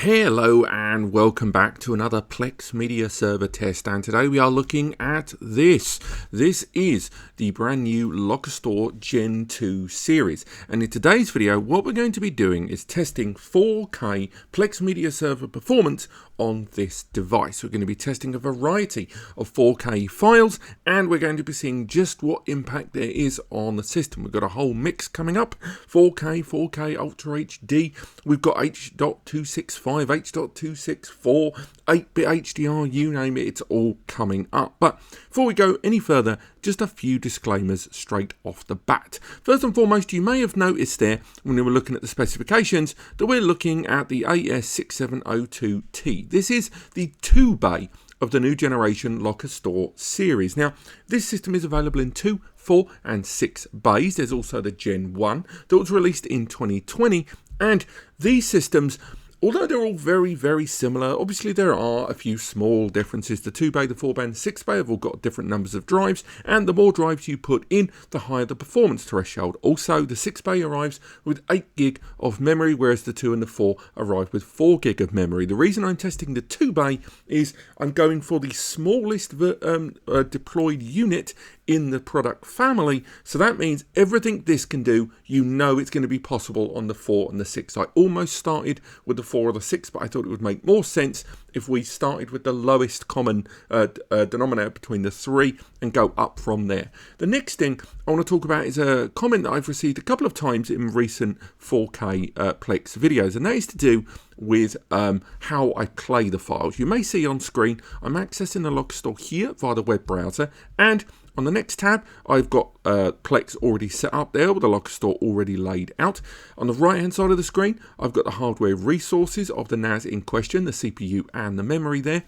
Hello and welcome back to another Plex Media Server test, and today we are looking at this. This is the brand new Lockerstor Gen 2 series, and in today's video what we're going to be doing is testing 4K Plex Media Server performance on this device. We're going to be testing a variety of 4K files, and we're going to be seeing just what impact there is on the system. We've got a whole mix coming up: 4K, 4K Ultra HD, we've got H.265, H.264, 8-bit HDR, you name it, it's all coming up. But before we go any further, just a few disclaimers straight off the bat. First and foremost, you may have noticed there when we were looking at the specifications that we're looking at the AS6702T. This is the 2-bay of the new generation Lockerstor series. Now, this system is available in 2, 4 and 6 bays. There's also the Gen 1 that was released in 2020, and these systems, although they're all very, very similar, obviously there are a few small differences. The 2-bay, the 4-bay and the 6-bay have all got different numbers of drives, and the more drives you put in, the higher the performance threshold. Also, the 6-bay arrives with 8 gig of memory, whereas the 2 and the 4 arrive with 4 gig of memory. The reason I'm testing the 2-bay is I'm going for the smallest deployed unit in the product family, so that means everything this can do, you know it's going to be possible on the 4 and the 6. I almost started with the 4 or the 6, but I thought it would make more sense if we started with the lowest common denominator between the 3 and go up from there. The next thing I want to talk about is a comment that I've received a couple of times in recent 4K Plex videos, and that is to do with how I play the files. You may see on screen I'm accessing the Lockstor here via the web browser, and on the next tab, I've got Plex already set up there with the Lockstor already laid out. On the right hand side of the screen, I've got the hardware resources of the NAS in question, the CPU and the memory there.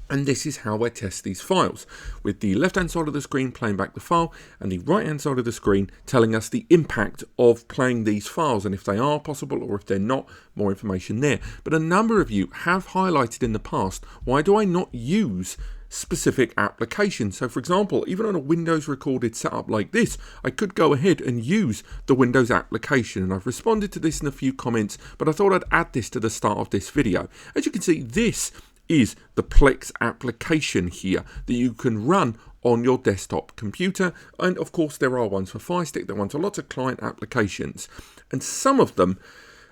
And this is how I test these files, with the left hand side of the screen playing back the file and the right hand side of the screen telling us the impact of playing these files, and if they are possible or if they're not, more information there. But a number of you have highlighted in the past, why do I not use specific applications? So for example, even on a Windows recorded setup like this, I could go ahead and use the Windows application, and I've responded to this in a few comments, but I thought I'd add this to the start of this video. As you can see, this is the Plex application here that you can run on your desktop computer, and of course there are ones for Fire Stick, there are ones for lots of client applications, and some of them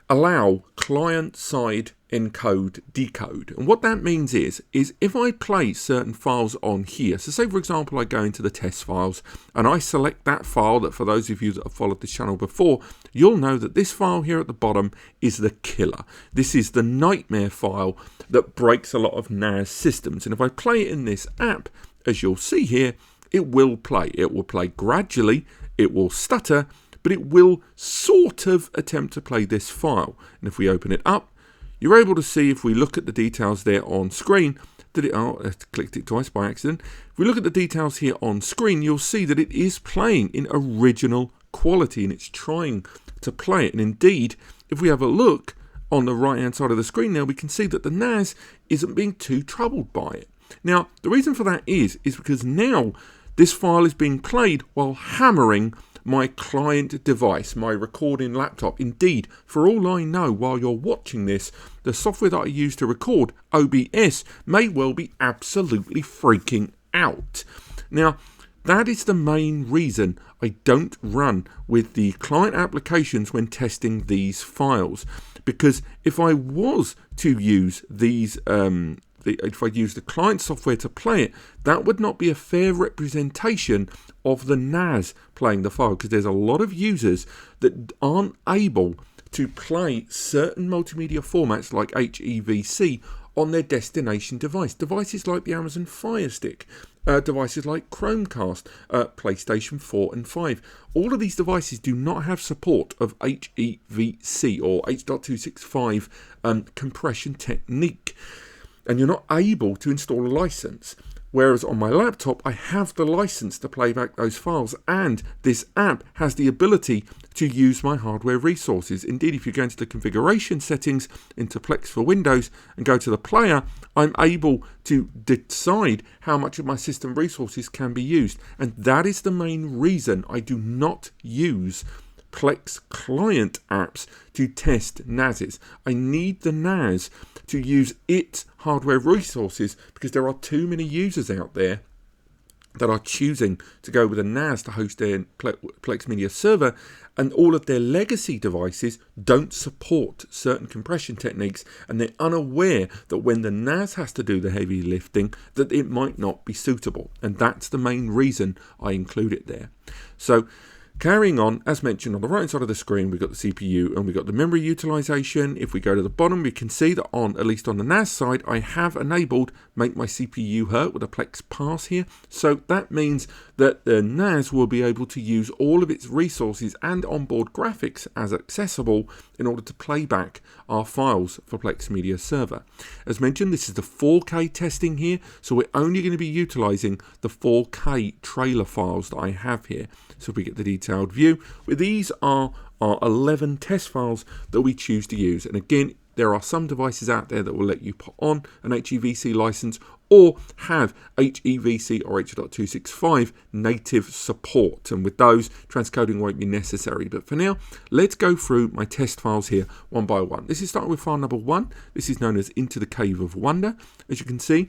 allow client-side encode decode. And what that means is if I play certain files on here, so say for example I go into the test files and I select that file, that for those of you that have followed this channel before, you'll know that this file here at the bottom is the killer. This is the nightmare file that breaks a lot of NAS systems, and if I play it in this app, as you'll see here, it will play. It will play gradually, it will stutter, but it will sort of attempt to play this file. And if we open it up, you're able to see, if we look at the details there on screen, that it, I clicked it twice by accident. If we look at the details here on screen, you'll see that it is playing in original quality, and it's trying to play it. And indeed, if we have a look on the right hand side of the screen now, we can see that the NAS isn't being too troubled by it. Now, the reason for that is because now this file is being played while hammering my client device, my recording laptop. Indeed, for all I know, while you're watching this, the software that I use to record, OBS, may well be absolutely freaking out. Now, that is the main reason I don't run with the client applications when testing these files, because if I was to use these if I use the client software to play it, that would not be a fair representation of the NAS playing the file, because there's a lot of users that aren't able to play certain multimedia formats like HEVC on their destination device. Devices like the Amazon Fire Stick, devices like Chromecast, PlayStation 4 and 5. All of these devices do not have support of HEVC or H.265 compression technique, and you're not able to install a license. Whereas on my laptop, I have the license to play back those files, and this app has the ability to use my hardware resources. Indeed, if you go into the configuration settings into Plex for Windows and go to the player, I'm able to decide how much of my system resources can be used. And that is the main reason I do not use Plex client apps to test NASs. I need the NAS to use its hardware resources because there are too many users out there that are choosing to go with a NAS to host their Plex Media server, and all of their legacy devices don't support certain compression techniques, and they're unaware that when the NAS has to do the heavy lifting, that it might not be suitable. And that's the main reason I include it there. So carrying on, as mentioned, on the right hand side of the screen, we've got the CPU and we've got the memory utilization. If we go to the bottom, we can see that at least on the NAS side, I have enabled make my CPU hurt with a Plex pass here. So that means that the NAS will be able to use all of its resources and onboard graphics as accessible in order to play back our files for Plex Media Server. As mentioned, this is the 4K testing here, so we're only going to be utilizing the 4K trailer files that I have here. So if we get the detailed view, these are our 11 test files that we choose to use. And again, there are some devices out there that will let you put on an HEVC license or have HEVC or H.265 native support. And with those, transcoding won't be necessary. But for now, let's go through my test files here one by one. This is starting with file number 1. This is known as Into the Cave of Wonder. As you can see,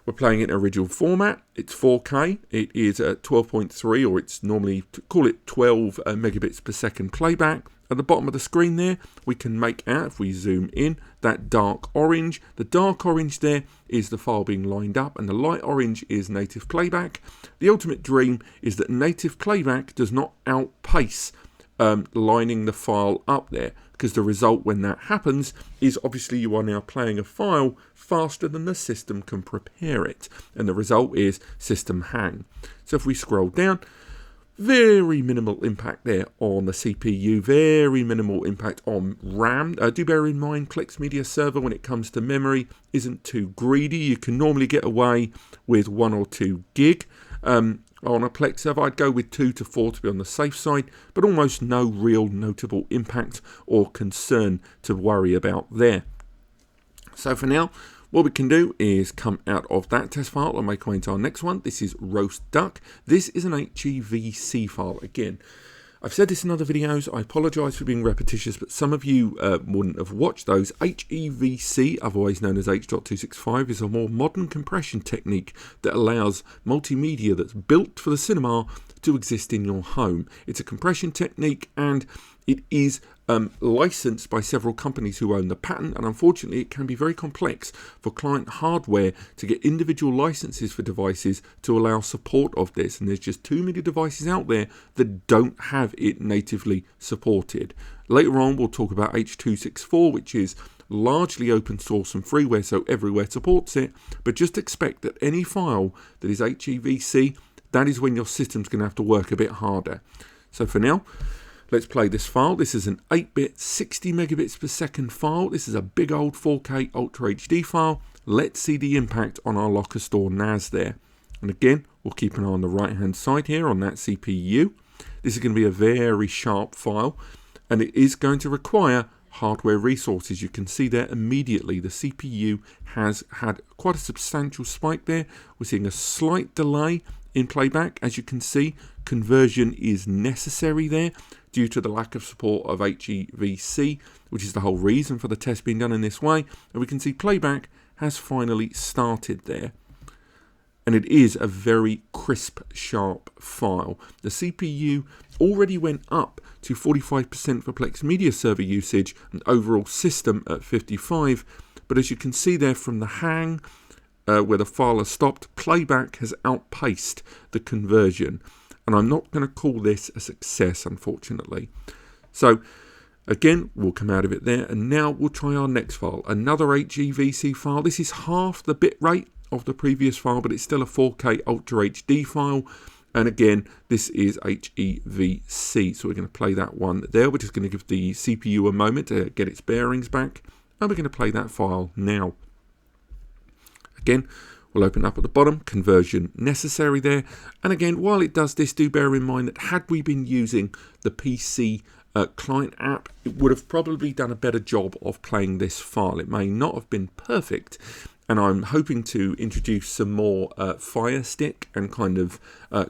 we're playing it in original format. It's 4K. It is at 12.3, or it's normally, call it 12 megabits per second playback. At the bottom of the screen there, we can make out, if we zoom in, that dark orange. The dark orange there is the file being lined up, and the light orange is native playback. The ultimate dream is that native playback does not outpace lining the file up there, because the result when that happens is obviously you are now playing a file faster than the system can prepare it, and the result is system hang. So if we scroll down, very minimal impact there on the CPU, very minimal impact on RAM. Do bear in mind, Plex Media Server, when it comes to memory, isn't too greedy. You can normally get away with 1 or 2 gig. On a Plex server, I'd go with 2 to 4 to be on the safe side, but almost no real notable impact or concern to worry about there. So for now, what we can do is come out of that test file and make our way into our next one. This is Roast Duck. This is an HEVC file. Again, I've said this in other videos. I apologise for being repetitious, but some of you wouldn't have watched those. HEVC, otherwise known as H.265, is a more modern compression technique that allows multimedia that's built for the cinema to exist in your home. It's a compression technique, and it is licensed by several companies who own the patent, and unfortunately it can be very complex for client hardware to get individual licenses for devices to allow support of this, and there's just too many devices out there that don't have it natively supported. Later on we'll talk about H.264, which is largely open source and freeware, so everywhere supports it, but just expect that any file that is HEVC, that is when your system's going to have to work a bit harder. So for now, let's play this file. This is an 8-bit 60 megabits per second file. This is a big old 4K Ultra HD file. Let's see the impact on our Lockerstor NAS there. And again, we'll keep an eye on the right hand side here on that CPU. This is going to be a very sharp file, and it is going to require hardware resources. You can see there immediately the CPU has had quite a substantial spike there. We're seeing a slight delay in playback. As you can see, conversion is necessary there due to the lack of support of HEVC, which is the whole reason for the test being done in this way. And we can see playback has finally started there. And it is a very crisp, sharp file. The CPU already went up to 45% for Plex Media Server usage and overall system at 55%. But as you can see there from the hang, where the file has stopped, playback has outpaced the conversion. And I'm not going to call this a success, unfortunately. So again, we'll come out of it there, and now we'll try our next file, another HEVC file. This is half the bit rate of the previous file, but it's still a 4K Ultra HD file. And again, this is HEVC, so we're going to play that one there. We're just going to give the CPU a moment to get its bearings back, and we're going to play that file now. Again, we'll open up at the bottom, conversion necessary there. And again, while it does this, do bear in mind that had we been using the PC client app, it would have probably done a better job of playing this file. It may not have been perfect, and I'm hoping to introduce some more Fire Stick and kind of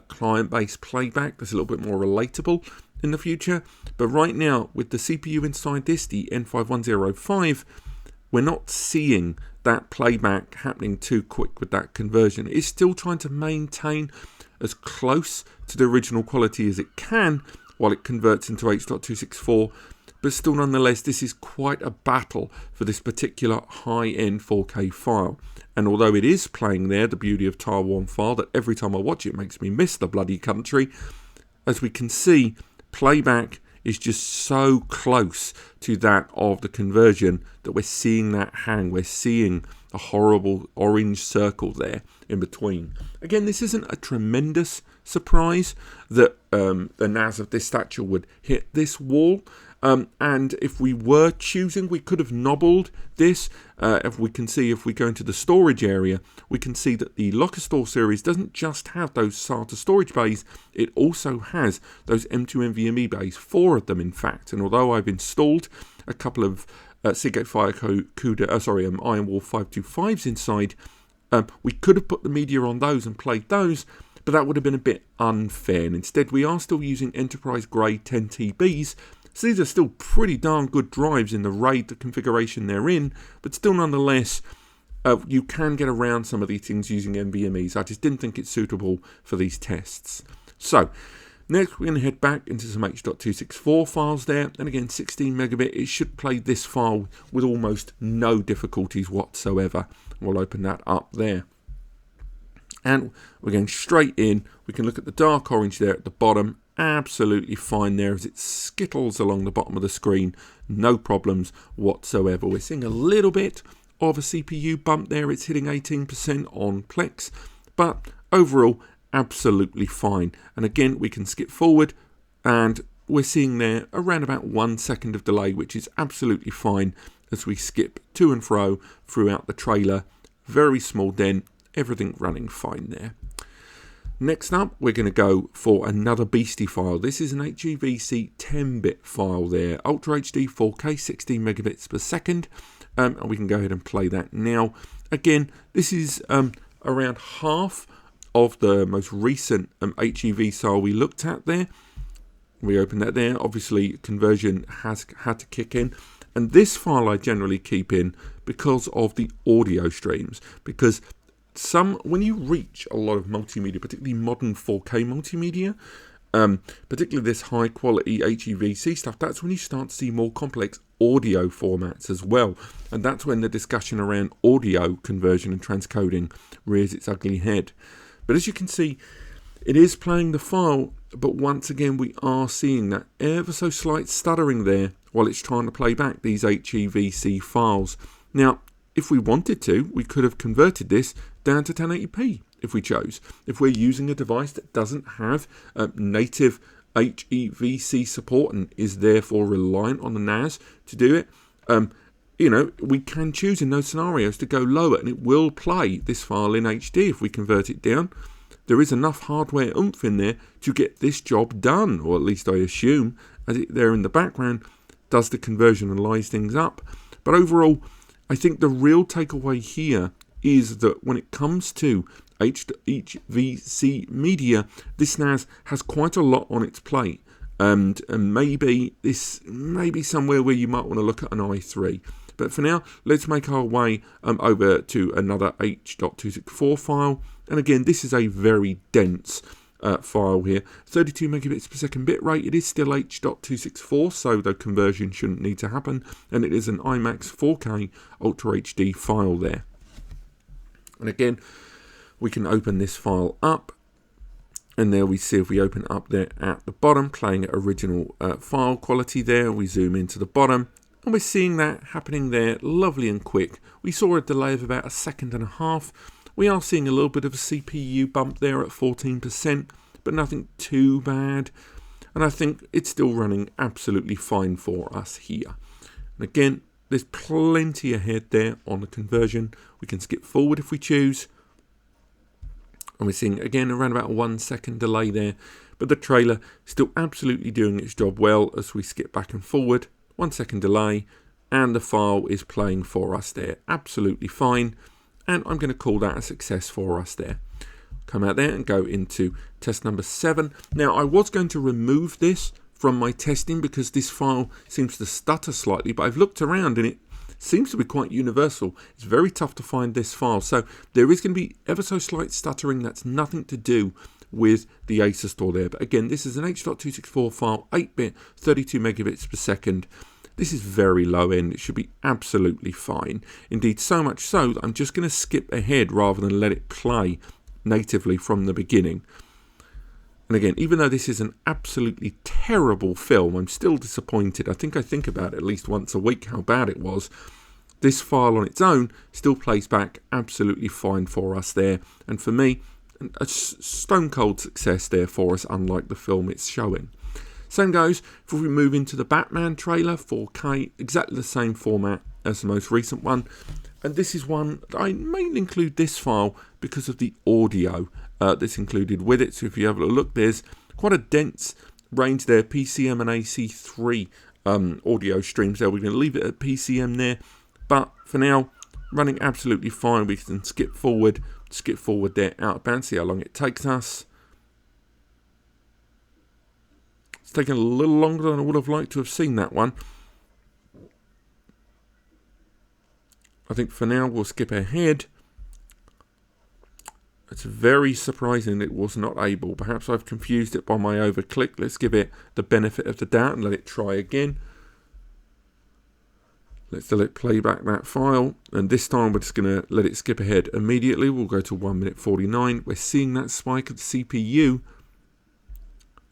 client-based playback that's a little bit more relatable in the future. But right now, with the CPU inside this, the N5105, we're not seeing that playback happening too quick with that conversion. It's still trying to maintain as close to the original quality as it can while it converts into H.264. But still, nonetheless, this is quite a battle for this particular high-end 4K file. And although it is playing there, the beauty of Taiwan file, that every time I watch it makes me miss the bloody country, as we can see, playback is just so close to that of the conversion that we're seeing that hang. We're seeing a horrible orange circle there in between. Again, this isn't a tremendous surprise that the NAS of this stature would hit this wall. And if we were choosing, we could have nobbled this. If we can see, if we go into the storage area, we can see that the Lockerstor series doesn't just have those SATA storage bays, it also has those M2 NVMe bays, 4 of them in fact. And although I've installed a couple of Seagate Fire CUDA, Iron Wolf 525s inside, we could have put the media on those and played those, but that would have been a bit unfair. And instead, we are still using enterprise grade 10 TBs. So these are still pretty darn good drives in the RAID configuration they're in, but still nonetheless, you can get around some of these things using NVMe's. I just didn't think it's suitable for these tests. So, next we're going to head back into some H.264 files there, and again 16 megabit, it should play this file with almost no difficulties whatsoever. We'll open that up there. And we're going straight in, we can look at the dark orange there at the bottom, absolutely fine there as it skittles along the bottom of the screen, no problems whatsoever. We're seeing a little bit of a CPU bump there, it's hitting 18% on Plex, but overall absolutely fine. And again, we can skip forward and we're seeing there around about 1 second of delay, which is absolutely fine as we skip to and fro throughout the trailer. Very small dent, everything running fine there. Next up, we're going to go for another beastie file. This is an HEVC 10-bit file there, Ultra HD 4K 16 megabits per second, and we can go ahead and play that now. Again, this is around half of the most recent HEV file we looked at there. We open that there. Obviously, conversion has had to kick in. And this file I generally keep in because of the audio streams. Because when you reach a lot of multimedia, particularly modern 4K multimedia, particularly this high quality HEVC stuff, that's when you start to see more complex audio formats as well. And that's when the discussion around audio conversion and transcoding rears its ugly head. But as you can see, it is playing the file, but once again we are seeing that ever so slight stuttering there while it's trying to play back these HEVC files. Now, if we wanted to, we could have converted this down to 1080p if we chose. If we're using a device that doesn't have native HEVC support and is therefore reliant on the NAS to do it, you know, we can choose in those scenarios to go lower and it will play this file in HD if we convert it down. There is enough hardware oomph in there to get this job done, or at least I assume, as it there in the background does the conversion and lines things up. But overall, I think the real takeaway here is that when it comes to HEVC media, this NAS has quite a lot on its plate. And maybe this may be somewhere where you might want to look at an i3. But for now, let's make our way over to another H.264 file. And again, this is a very dense file here. 32 megabits per second bitrate. It is still H.264, so the conversion shouldn't need to happen. And it is an IMAX 4K Ultra HD file there. And again, we can open this file up. And there we see if we open up there at the bottom, playing at original file quality there. We zoom into the bottom. And we're seeing that happening there, lovely and quick. We saw a delay of about 1.5 seconds. We are seeing a little bit of a CPU bump there at 14%, but nothing too bad. And I think it's still running absolutely fine for us here. And again, there's plenty ahead there on the conversion. We can skip forward if we choose. And we're seeing, again, around about 1 second delay there. But the trailer still absolutely doing its job well as we skip back and forward. 1 second delay, and the file is playing for us there. Absolutely fine. And I'm going to call that a success for us there. Come out there and go into test number 7. Now, I was going to remove this from my testing because this file seems to stutter slightly, but I've looked around and it seems to be quite universal. It's very tough to find this file, so there is going to be ever so slight stuttering. That's nothing to do with the Asustor there, but again, this is an H.264 file, 8-bit, 32 megabits per second. This is very low end. It should be absolutely fine. Indeed, so much so that I'm just going to skip ahead rather than let it play natively from the beginning. And again, even though this is an absolutely terrible film, I'm still disappointed. I think about it at least once a week how bad it was. This file on its own still plays back absolutely fine for us there. And for me, a stone cold success there for us, unlike the film it's showing. Same goes if we move into the Batman trailer, 4K, exactly the same format as the most recent one. And this is one that I mainly include this file because of the audio that's included with it. So if you have a look, there's quite a dense range there, PCM and AC3 audio streams there. We're going to leave it at PCM there, but for now, running absolutely fine. We can skip forward there out of bounds, see how long it takes us. It's taken a little longer than I would have liked to have seen that one. I think for now we'll skip ahead. It's very surprising it was not able. Perhaps I've confused it by my overclick. Let's give it the benefit of the doubt and let it try again. Let's let it play back that file. And this time we're just going to let it skip ahead immediately. We'll go to 1 minute 49. We're seeing that spike of the CPU.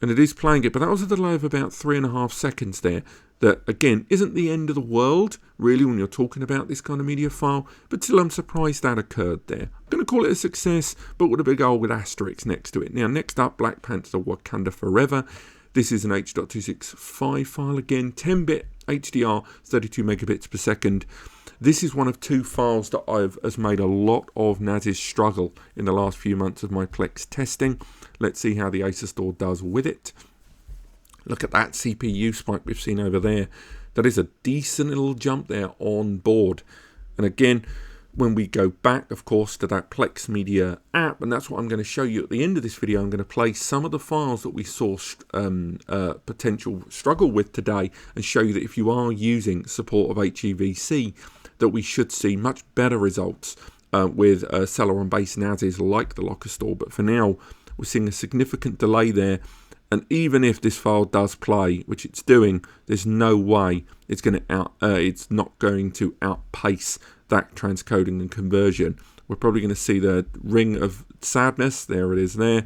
And it is playing it, but that was a delay of about 3.5 seconds there. That, again, isn't the end of the world, really, when you're talking about this kind of media file. But still, I'm surprised that occurred there. I'm going to call it a success, but with a big old with asterisk next to it. Now, next up, Black Panther Wakanda Forever. This is an H.265 file again, 10-bit HDR, 32 megabits per second. This is one of two files that has made a lot of NASes struggle in the last few months of my Plex testing. Let's see how the Asustor does with it. Look at that CPU spike we've seen over there. That is a decent little jump there on board. And again, when we go back, of course, to that Plex Media app, and that's what I'm going to show you at the end of this video. I'm going to play some of the files that we saw potential struggle with today and show you that if you are using support of HEVC, that we should see much better results with Celeron-based NASes like the Lockerstor. But for now, we're seeing a significant delay there. And even if this file does play, which it's doing, there's no way it's not going to outpace that transcoding and conversion. We're probably going to see the ring of sadness. There it is there.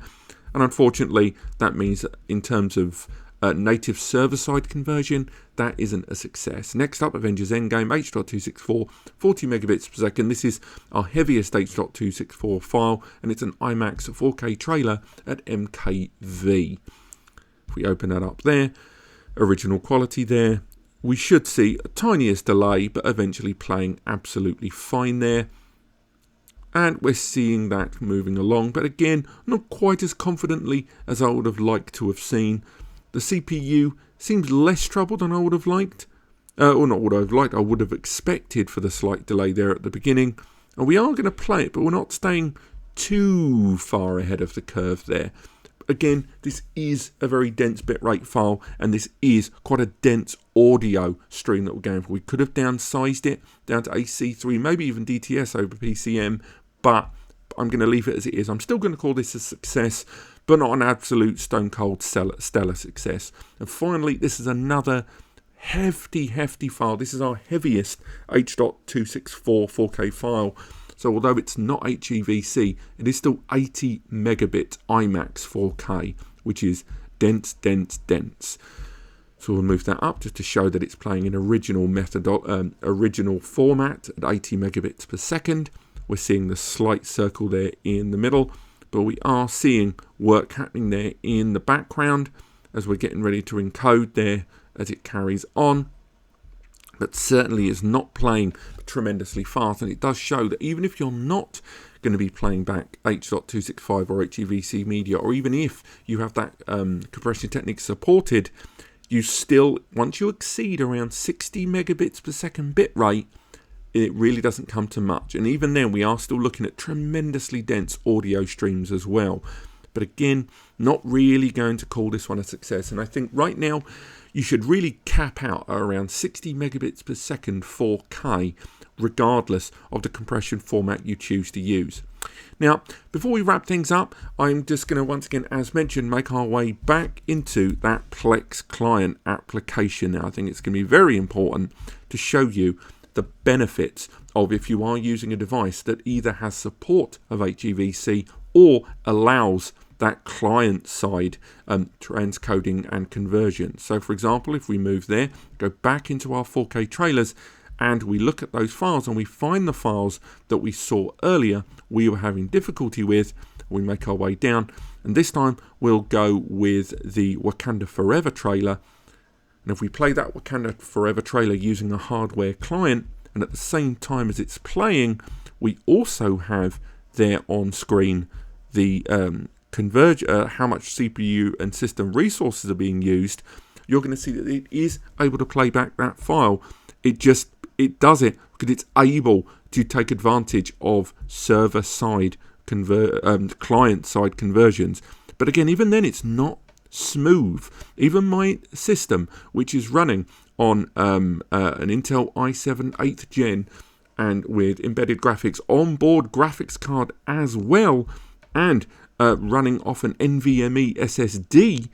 And unfortunately, that means that in terms of native server-side conversion, that isn't a success. Next up, Avengers Endgame, H.264, 40 megabits per second. This is our heaviest H.264 file, and it's an IMAX 4K trailer at MKV. If we open that up there, original quality there, we should see a tiniest delay, but eventually playing absolutely fine there. And we're seeing that moving along, but again, not quite as confidently as I would have liked to have seen. The CPU seems less troubled than I would have liked, or not what I've liked, I would have expected for the slight delay there at the beginning. And we are going to play it, but we're not staying too far ahead of the curve there. Again, this is a very dense bitrate file, and this is quite a dense audio stream that we're going for. We could have downsized it down to AC3, maybe even DTS over PCM, but I'm going to leave it as it is. I'm still going to call this a success, but not an absolute stone cold stellar success. And finally, this is another hefty file. This is our heaviest H.264 4K file. So although it's not HEVC, it is still 80 megabit IMAX 4K, which is dense. So we'll move that up just to show that it's playing in original format at 80 megabits per second. We're seeing the slight circle there in the middle, but we are seeing work happening there in the background as we're getting ready to encode there as it carries on. But certainly is not playing tremendously fast, and it does show that even if you're not going to be playing back H.265 or HEVC media, or even if you have that compression technique supported, you still, once you exceed around 60 megabits per second bit rate, it really doesn't come to much. And even then, we are still looking at tremendously dense audio streams as well. But again, not really going to call this one a success. And I think right now you should really cap out at around 60 megabits per second 4K, regardless of the compression format you choose to use. Now, before we wrap things up, I'm just going to once again, as mentioned, make our way back into that Plex client application. Now, I think it's going to be very important to show you the benefits of if you are using a device that either has support of HEVC or allows that client side transcoding and conversion. So for example, if we move there, go back into our 4K trailers, and we look at those files and we find the files that we saw earlier we were having difficulty with, we make our way down, and this time we'll go with the Wakanda Forever trailer. And if we play that Wakanda Forever trailer using a hardware client, and at the same time as it's playing, we also have there on screen the how much CPU and system resources are being used, you're going to see that it is able to play back that file. It does it because it's able to take advantage of server-side client-side conversions. But again, even then, it's not smooth. Even my system, which is running on an Intel i7 8th Gen and with embedded graphics, onboard graphics card as well, and running off an NVMe SSD,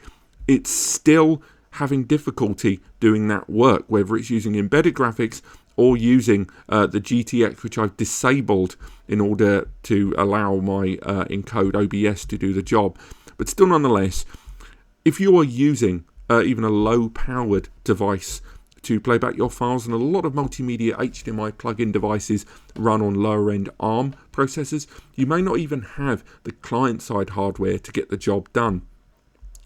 it's still having difficulty doing that work, whether it's using embedded graphics or using the GTX, which I've disabled in order to allow my encode OBS to do the job. But still, nonetheless, if you are using even a low-powered device to play back your files, and a lot of multimedia HDMI plug-in devices run on lower-end ARM processors, you may not even have the client-side hardware to get the job done.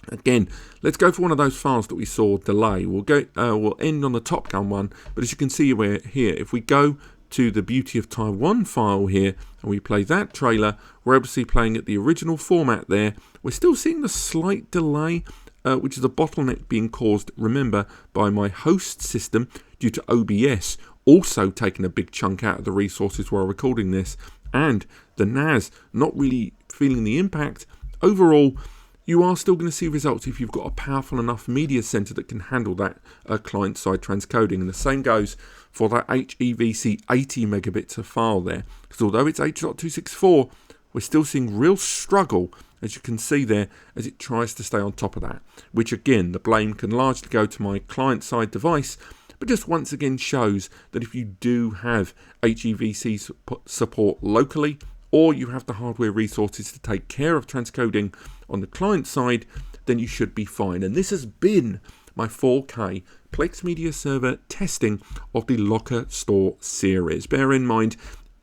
Again, let's go for one of those files that we saw delay. We'll end on the Top Gun one, but as you can see, we're here. If we go to the Beauty of Taiwan file here and we play that trailer, we're able to see playing at the original format there. We're still seeing the slight delay, which is a bottleneck being caused, remember, by my host system due to OBS also taking a big chunk out of the resources while recording this, and the NAS not really feeling the impact. Overall, you are still going to see results if you've got a powerful enough media center that can handle that client-side transcoding. And the same goes for that HEVC 80 megabits of file there. Because although it's H.264, we're still seeing real struggle, as you can see there, as it tries to stay on top of that. Which again, the blame can largely go to my client-side device, but just once again shows that if you do have HEVC support locally, or you have the hardware resources to take care of transcoding on the client side, then you should be fine. And this has been my 4K Plex Media Server testing of the Lockerstor series. Bear in mind,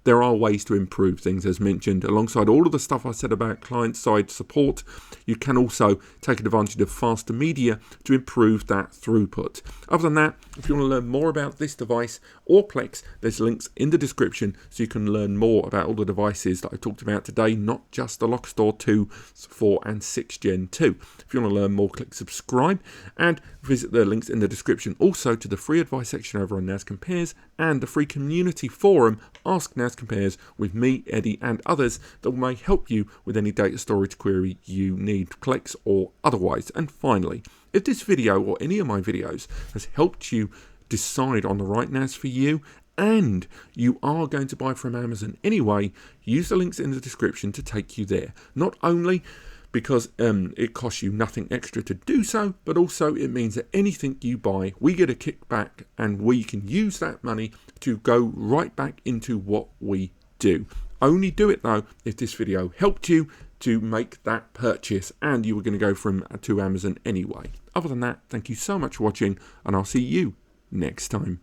there are ways to improve things, as mentioned. Alongside all of the stuff I said about client-side support, you can also take advantage of faster media to improve that throughput. Other than that, if you want to learn more about this device or Plex, there's links in the description so you can learn more about all the devices that I talked about today, not just the Lockstor 2, 4 and 6 Gen 2. If you want to learn more, click subscribe and visit the links in the description also to the free advice section over on NASCompares and the free community forum Ask NASCompares with me, Eddie, and others that may help you with any data storage query you need, Plex or otherwise. And finally, if this video or any of my videos has helped you decide on the right NAS for you, and you are going to buy from Amazon anyway, use the links in the description to take you there. Not only because it costs you nothing extra to do so, but also it means that anything you buy, we get a kickback, and we can use that money to go right back into what we do. Only do it though if this video helped you to make that purchase and you were going to go to Amazon anyway. Other than that, thank you so much for watching, and I'll see you next time.